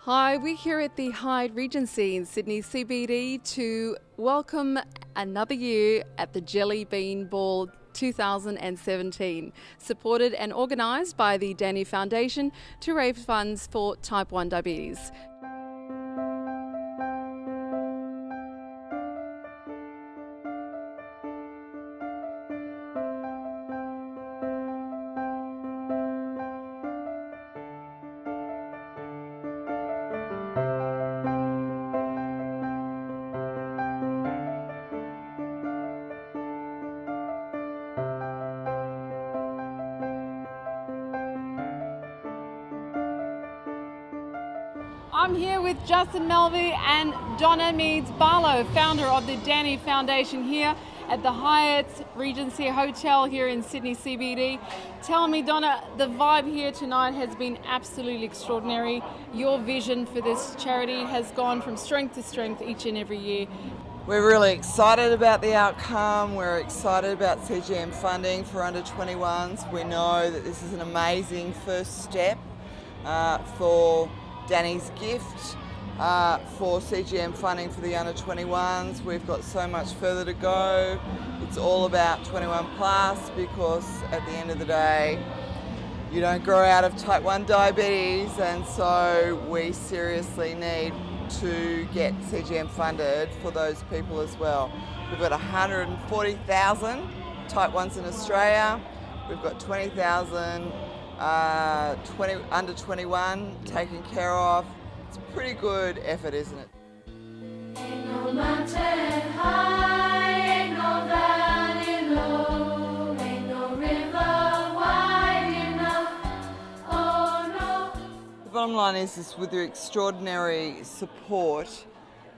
Hi, we're here at the Hyde Regency in Sydney CBD to welcome another year at the Jelly Bean Ball 2017, supported and organised by the Danii Foundation to raise funds for type 1 diabetes. I'm here with Justin Melvey and Donna Meads-Barlow, founder of the Danii Foundation, here at the Hyatt Regency Hotel here in Sydney CBD. Tell me, Donna, the vibe here tonight has been absolutely extraordinary. Your vision for this charity has gone from strength to strength each and every year. We're really excited about the outcome. We're excited about CGM funding for under 21s. We know that this is an amazing first step for Danii's gift for CGM funding for the under 21s. We've got so much further to go. It's all about 21 plus, because at the end of the day, you don't grow out of type 1 diabetes, and so we seriously need to get CGM funded for those people as well. We've got 140,000 type 1s in Australia. We've got 20,000 under 21 taken care of. It's a pretty good effort, isn't it? Ain't no mountain high, ain't no valley low, ain't no river wide enough, oh no. The bottom line is with your extraordinary support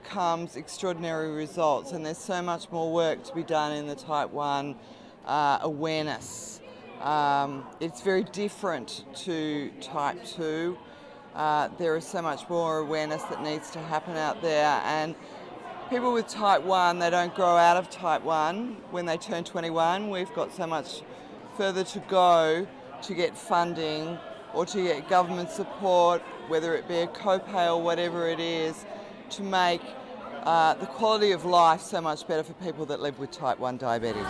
comes extraordinary results, and there's so much more work to be done in the type 1 awareness. It's very different to type 2. There is so much more awareness that needs to happen out there, and people with type 1, they don't grow out of type 1 when they turn 21. We've got so much further to go to get funding or to get government support, whether it be a copay or whatever it is, to make the quality of life so much better for people that live with type 1 diabetes.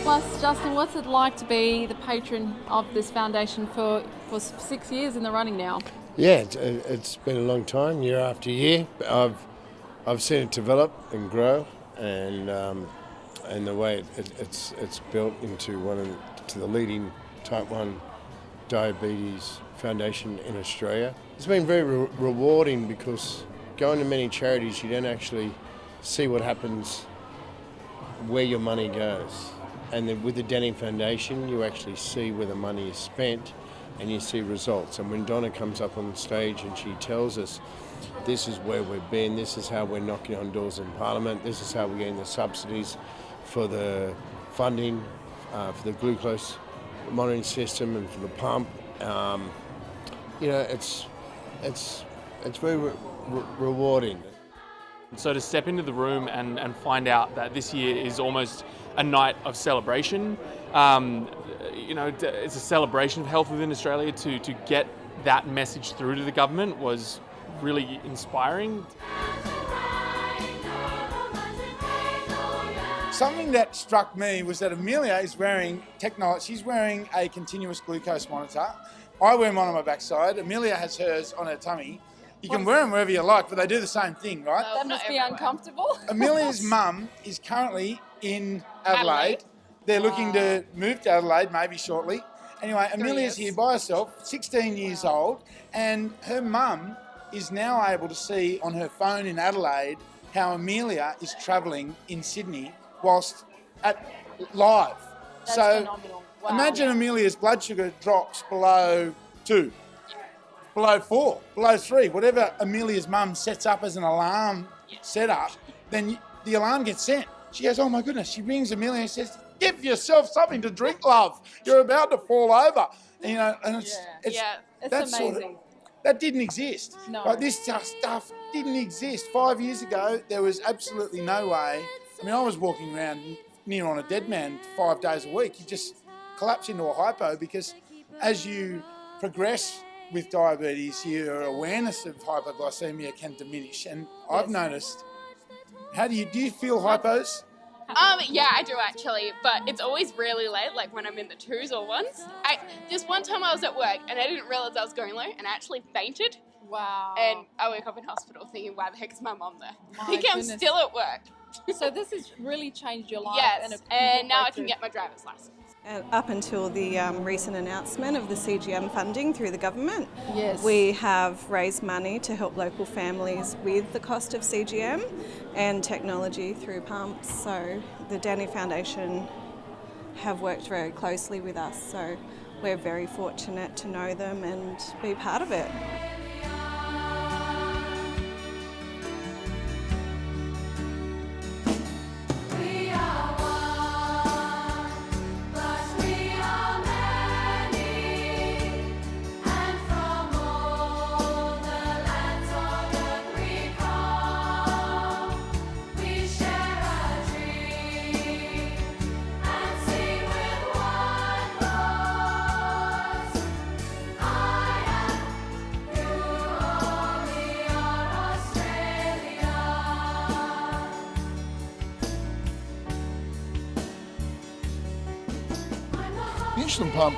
Plus, Justin, what's it like to be the patron of this foundation for 6 years in the running now? Yeah, it's been a long time, year after year. I've seen it develop and grow, and the way it's built into the leading type 1 diabetes foundation in Australia. It's been very rewarding, because going to many charities, you don't actually see what happens, where your money goes. And then with the Danii Foundation, you actually see where the money is spent, and you see results. And when Donna comes up on stage and she tells us, this is where we've been, this is how we're knocking on doors in Parliament, this is how we're getting the subsidies for the funding, for the glucose monitoring system and for the pump, it's very rewarding. So to step into the room and find out that this year is almost a night of celebration, it's a celebration of health within Australia, to get that message through to the government was really inspiring. Something that struck me was that Amelia is wearing technology. She's wearing a continuous glucose monitor. I wear mine on my backside. Amelia has hers on her tummy. You can wear them wherever you like, but they do the same thing, right? That must be uncomfortable. Amelia's mum is currently in Adelaide. They're looking to move to Adelaide maybe shortly. Anyway, Amelia's here by herself, 16 years old, and her mum is now able to see on her phone in Adelaide how Amelia is travelling in Sydney whilst live. That's so phenomenal. Wow. Imagine Amelia's blood sugar drops below 2. Below 4, below 3, whatever Amelia's mum sets up as an alarm setup, then the alarm gets sent. She goes, oh my goodness. She rings Amelia and says, give yourself something to drink, love. You're about to fall over. And it's amazing. That didn't exist. No. Like, this stuff didn't exist. 5 years ago, there was absolutely no way. I mean, I was walking around near on a dead man 5 days a week. You just collapse into a hypo because as you progress with diabetes, your awareness of hypoglycemia can diminish. And I've noticed, do you feel hypos? Yeah, I do actually, but it's always really late, like when I'm in the 2s or 1s. Just one time I was at work and I didn't realise I was going low and I actually fainted. Wow. And I woke up in hospital thinking, why the heck is my mum there? My Thinking I'm goodness. still at work. So this has really changed your life. Yes, a and now I breakthrough. can get my driver's license. And up until the recent announcement of the CGM funding through the government, Yes. we have raised money to help local families with the cost of CGM and technology through pumps. So the Danii Foundation have worked very closely with us, so we're very fortunate to know them and be part of it. We are one, but we are many, and from all the lands of the we come. We share a dream and sing with one voice. I am, you are, we are Australia. The insulin pump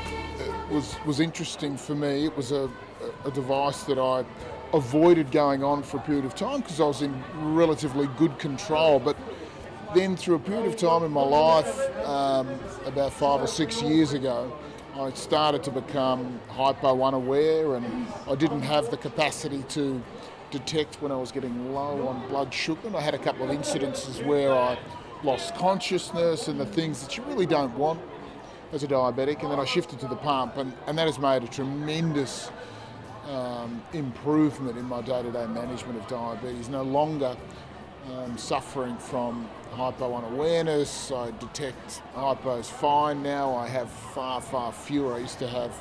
was interesting for me. It was a device that I avoided going on for a period of time because I was in relatively good control. But then through a period of time in my life, about 5 or 6 years ago, I started to become hypo unaware, and I didn't have the capacity to detect when I was getting low on blood sugar. And I had a couple of incidences where I lost consciousness and the things that you really don't want as a diabetic, and then I shifted to the pump, and that has made a tremendous improvement in my day-to-day management of diabetes. No longer suffering from hypo unawareness. I detect hypos fine now. I have far, far fewer. I used to have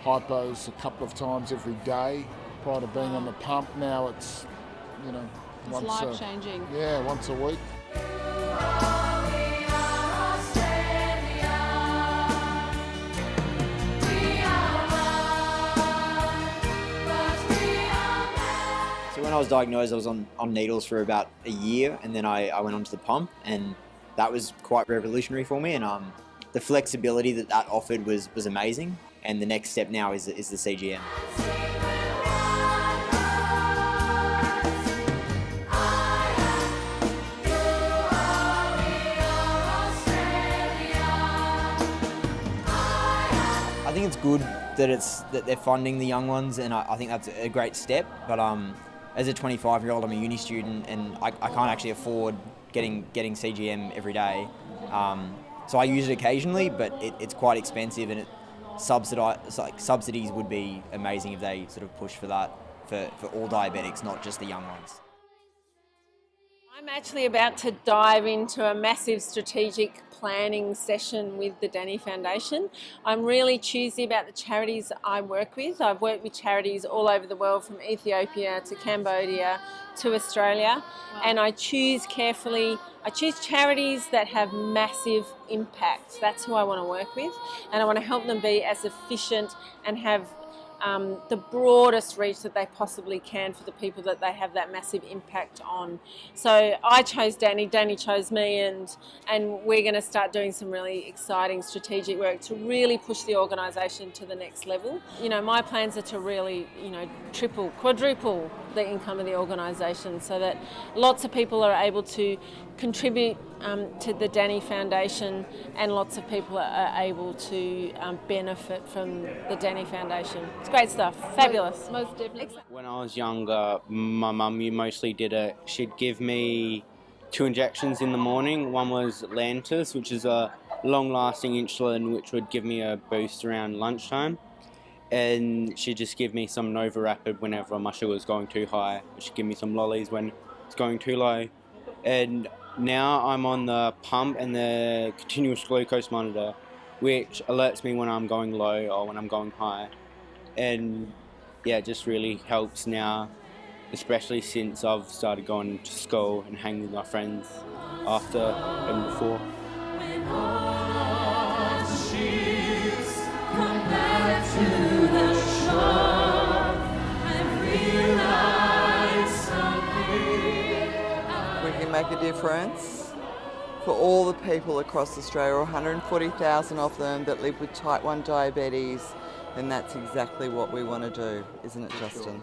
hypos a couple of times every day prior to being on the pump. Now it's, It's once life-changing. once a week. So when I was diagnosed, I was on needles for about a year, and then I went onto the pump, and that was quite revolutionary for me. And the flexibility that offered was amazing. And the next step now is the CGM. I think it's good that they're funding the young ones, and I think that's a great step. But as a 25-year-old, I'm a uni student, and I can't actually afford getting CGM every day. So I use it occasionally, but it's quite expensive, and subsidies would be amazing if they sort of push for that for all diabetics, not just the young ones. I'm actually about to dive into a massive strategic planning session with the Danii Foundation. I'm really choosy about the charities I work with. I've worked with charities all over the world, from Ethiopia to Cambodia to Australia. Wow. And I choose carefully. I choose charities that have massive impact. That's who I want to work with, and I want to help them be as efficient and have the broadest reach that they possibly can for the people that they have that massive impact on. So I chose Danii, Danii chose me, and we're going to start doing some really exciting strategic work to really push the organisation to the next level. My plans are to really, triple, quadruple the income of the organisation, so that lots of people are able to contribute to the Danii Foundation, and lots of people are able to benefit from the Danii Foundation. It's great stuff, fabulous. Most definitely. When I was younger, my mum mostly did it. She'd give me 2 injections in the morning. One was Lantus, which is a long-lasting insulin which would give me a boost around lunchtime. And she'd just give me some Nova Rapid whenever my sugar was going too high. She'd give me some lollies when it's going too low. And now I'm on the pump and the continuous glucose monitor, which alerts me when I'm going low or when I'm going high. And yeah, it just really helps now, especially since I've started going to school and hanging with my friends after and before. When all the ships come back. difference for all the people across Australia, 140,000 of them that live with type 1 diabetes, then that's exactly what we want to do, isn't it, Justin?